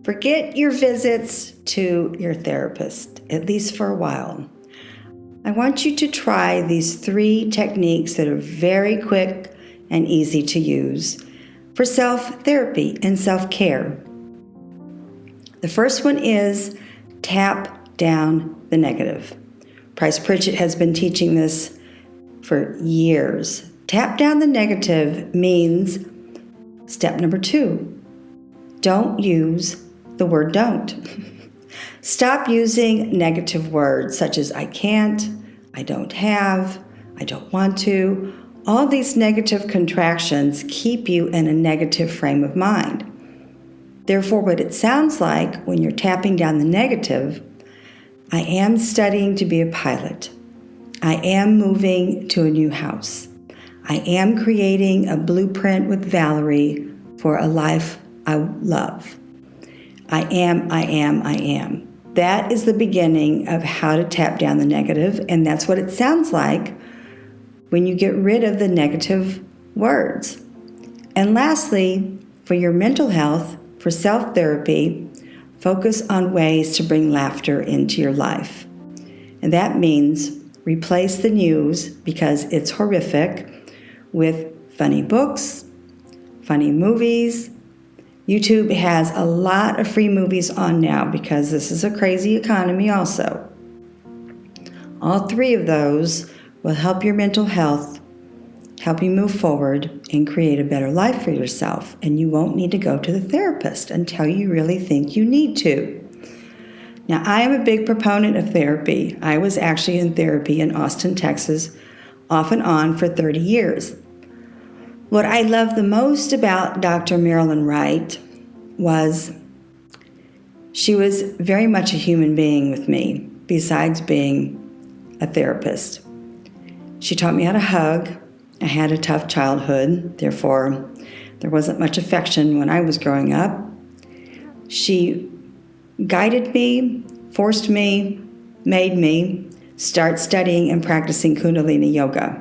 Forget your visits to your therapist, at least for a while. I want you to try these 3 techniques that are very quick and easy to use for self-therapy and self-care. The first one is tap down the negative. Price Pritchett has been teaching this for years. Tap down the negative means step number 2, don't use the word don't. Stop using negative words such as I can't, I don't have, I don't want to. All these negative contractions keep you in a negative frame of mind. Therefore, what it sounds like when you're tapping down the negative, I am studying to be a pilot. I am moving to a new house. I am creating a blueprint with Valerie for a life I love. I am. That is the beginning of how to tap down the negative, and that's what it sounds like when you get rid of the negative words. And lastly, for your mental health, for self-therapy, focus on ways to bring laughter into your life. And that means replace the news, because it's horrific, with funny books, funny movies. YouTube has a lot of free movies on now because this is a crazy economy also. All 3 of those will help your mental health, help you move forward and create a better life for yourself. And you won't need to go to the therapist until you really think you need to. Now, I am a big proponent of therapy. I was actually in therapy in Austin, Texas, off and on for 30 years. What I love the most about Dr. Marilyn Wright was she was very much a human being with me, besides being a therapist. She taught me how to hug. I had a tough childhood, therefore there wasn't much affection when I was growing up. She guided me, forced me, made me start studying and practicing Kundalini yoga.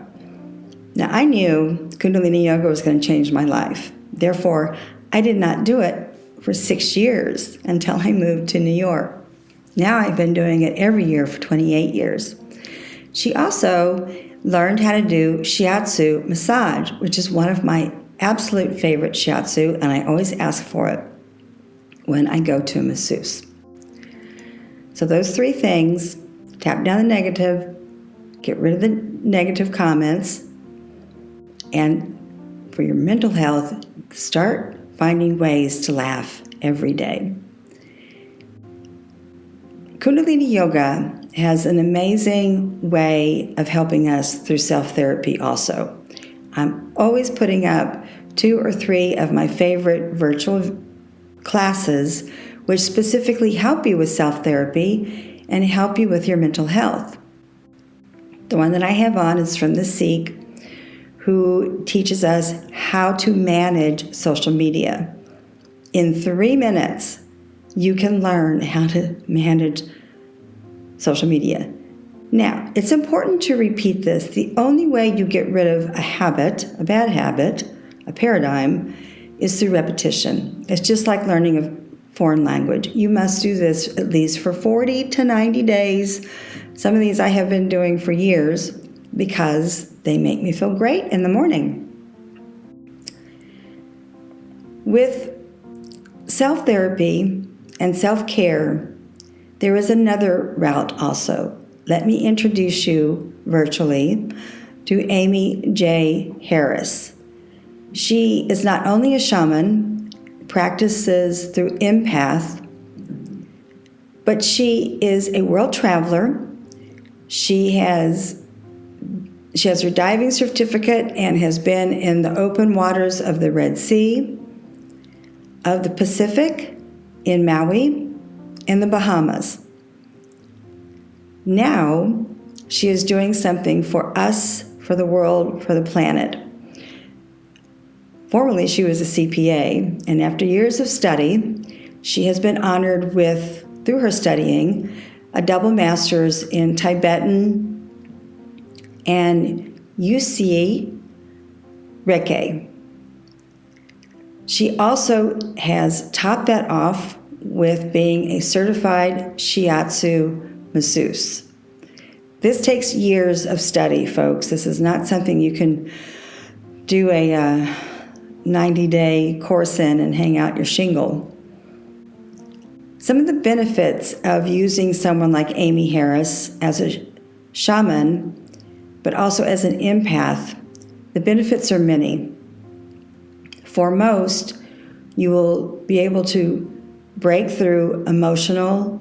Now, I knew Kundalini yoga was going to change my life. Therefore, I did not do it for 6 years until I moved to New York. Now I've been doing it every year for 28 years. She also learned how to do Shiatsu massage, which is one of my absolute favorite Shiatsu, and I always ask for it when I go to a masseuse. So those 3 things, tap down the negative, get rid of the negative comments, and for your mental health, start finding ways to laugh every day. Kundalini Yoga has an amazing way of helping us through self-therapy also. I'm always putting up 2 or 3 of my favorite virtual classes which specifically help you with self-therapy and help you with your mental health. The one that I have on is from the Sikh, who teaches us how to manage social media. In 3 minutes, you can learn how to manage social media. Now, it's important to repeat this. The only way you get rid of a habit, a bad habit, a paradigm, is through repetition. It's just like learning a foreign language. You must do this at least for 40 to 90 days. Some of these I have been doing for years because they make me feel great in the morning. With self-therapy and self-care, there is another route also. Let me introduce you virtually to Amy J. Harris. She is not only a shaman, practices through empath, but she is a world traveler. She has her diving certificate and has been in the open waters of the Red Sea, of the Pacific, in Maui, and the Bahamas. Now, she is doing something for us, for the world, for the planet. Formerly, she was a CPA, and after years of study, she has been honored with, through her studying, a double master's in Tibetan and Usui Reiki. She also has topped that off with being a certified Shiatsu masseuse. This takes years of study, folks. This is not something you can do a 90-day course in and hang out your shingle. Some of the benefits of using someone like Amy Harris as a shaman, but also as an empath, the benefits are many. For most, you will be able to break through emotional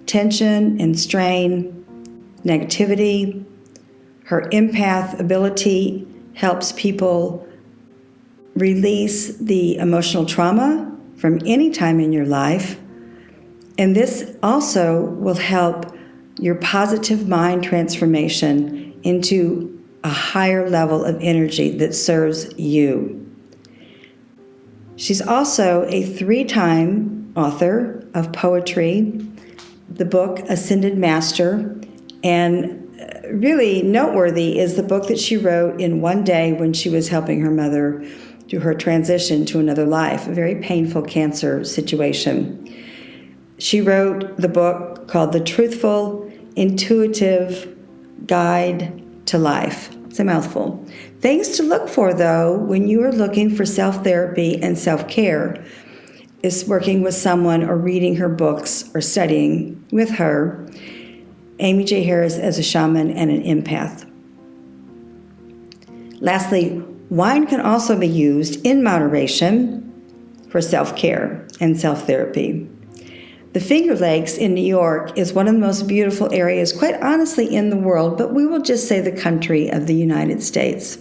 tension and strain, negativity. Her empath ability helps people release the emotional trauma from any time in your life. And this also will help your positive mind transformation into a higher level of energy that serves you. She's also a 3-time author of poetry, the book Ascended Master, and really noteworthy is the book that she wrote in one day when she was helping her mother do her transition to another life, a very painful cancer situation. She wrote the book called The Truthful, Intuitive Guide to Life. It's a mouthful. Things to look for, though, when you are looking for self-therapy and self-care is working with someone or reading her books or studying with her, Amy J. Harris as a shaman and an empath. Lastly, wine can also be used in moderation for self-care and self-therapy. The Finger Lakes in New York is one of the most beautiful areas, quite honestly, in the world, but we will just say the country of the United States.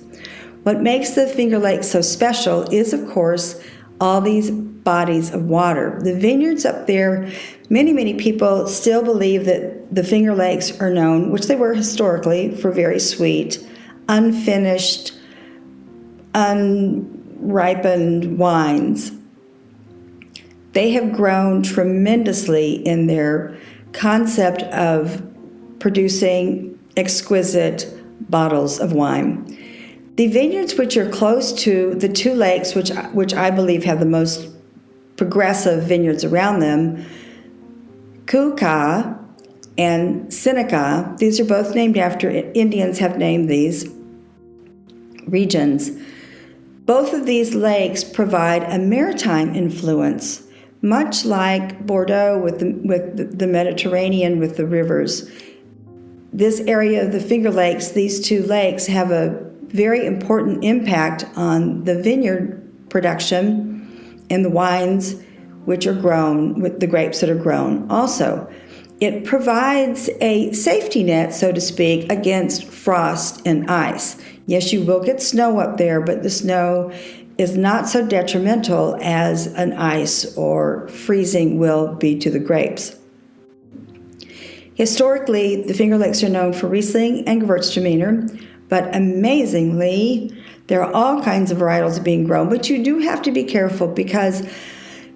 What makes the Finger Lakes so special is, of course, all these bodies of water. The vineyards up there, many people still believe that the Finger Lakes are known, which they were historically, for very sweet, unfinished, unripened wines. They have grown tremendously in their concept of producing exquisite bottles of wine. The vineyards which are close to the 2 lakes, which I believe have the most progressive vineyards around them, Kuka and Seneca, these are both named after Indians have named these regions. Both of these lakes provide a maritime influence, much like Bordeaux with the Mediterranean with the rivers. This area of the Finger Lakes, these 2 lakes, have a very important impact on the vineyard production and the wines which are grown, with the grapes that are grown. Also, it provides a safety net, so to speak, against frost and ice. Yes, you will get snow up there, but the snow is not so detrimental as an ice or freezing will be to the grapes. Historically, the Finger Lakes are known for Riesling and Gewürztraminer, but amazingly, there are all kinds of varietals being grown, but you do have to be careful because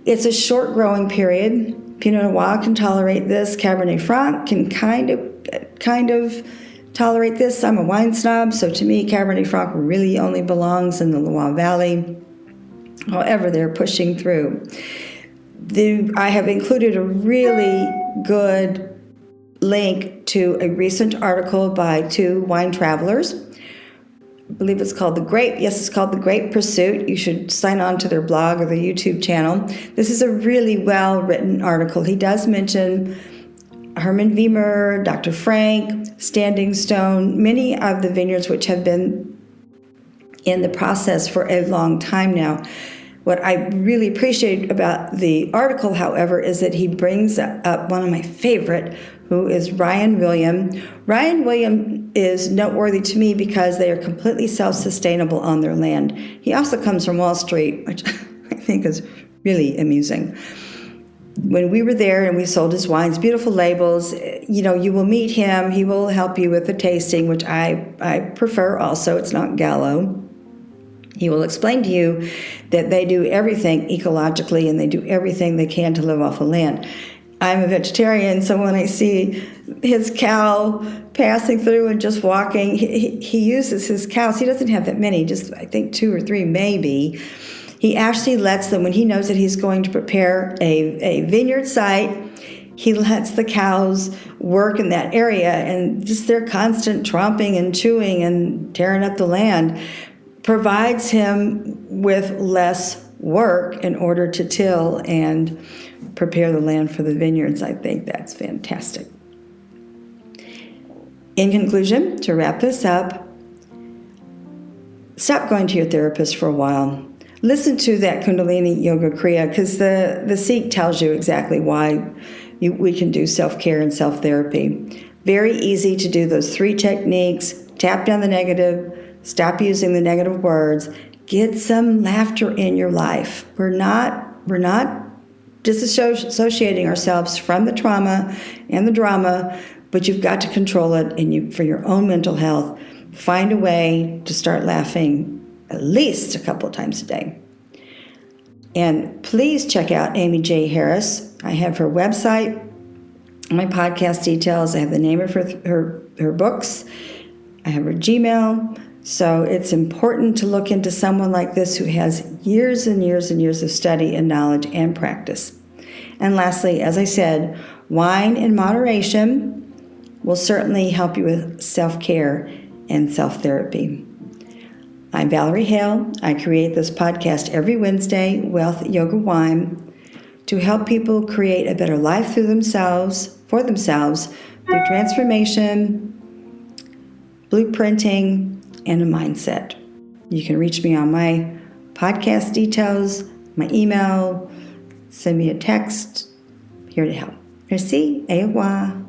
it's a short growing period. Pinot Noir can tolerate this. Cabernet Franc can kind of tolerate this. I'm a wine snob, so to me, Cabernet Franc really only belongs in the Loire Valley. However, they're pushing through. I have included a really good link to a recent article by 2 wine travelers. I believe it's called it's called The Grape Pursuit. You should sign on to their blog or their YouTube channel. This is a really well-written article. He does mention Herman Wiemer, Dr. Frank, Standing Stone, many of the vineyards which have been in the process for a long time now. What I really appreciate about the article, however, is that he brings up one of my favorite, who is Ryan William. Ryan William is noteworthy to me because they are completely self-sustainable on their land. He also comes from Wall Street, which I think is really amusing. When we were there and we sold his wines, beautiful labels, you will meet him. He will help you with the tasting, which I prefer also. It's not Gallo. He will explain to you that they do everything ecologically and they do everything they can to live off the land. I'm a vegetarian, so when I see his cow passing through and just walking, he uses his cows. He doesn't have that many, just I think 2 or 3 maybe. He actually lets them, when he knows that he's going to prepare a vineyard site, he lets the cows work in that area, and just their constant tromping and chewing and tearing up the land provides him with less work in order to till and prepare the land for the vineyards. I think that's fantastic. In conclusion, to wrap this up, stop going to your therapist for a while. Listen to that Kundalini Yoga Kriya, because the Sikh tells you exactly why we can do self-care and self-therapy. Very easy to do those 3 techniques. Tap down the negative, stop using the negative words, get some laughter in your life. We're not disassociating ourselves from the trauma and the drama, but you've got to control it, and for your own mental health, find a way to start laughing at least a couple of times a day. And please check out Amy J. Harris. I have her website, my podcast details. I have the name of her books. I have her Gmail. So it's important to look into someone like this who has years and years and years of study and knowledge and practice. And lastly, as I said, wine in moderation will certainly help you with self-care and self-therapy. I'm Valerie Hale. I create this podcast every Wednesday, Wealth Yoga Wine, to help people create a better life for themselves, through transformation, blueprinting, and a mindset. You can reach me on my podcast details, my email, send me a text. Here to help. Merci, au revoir.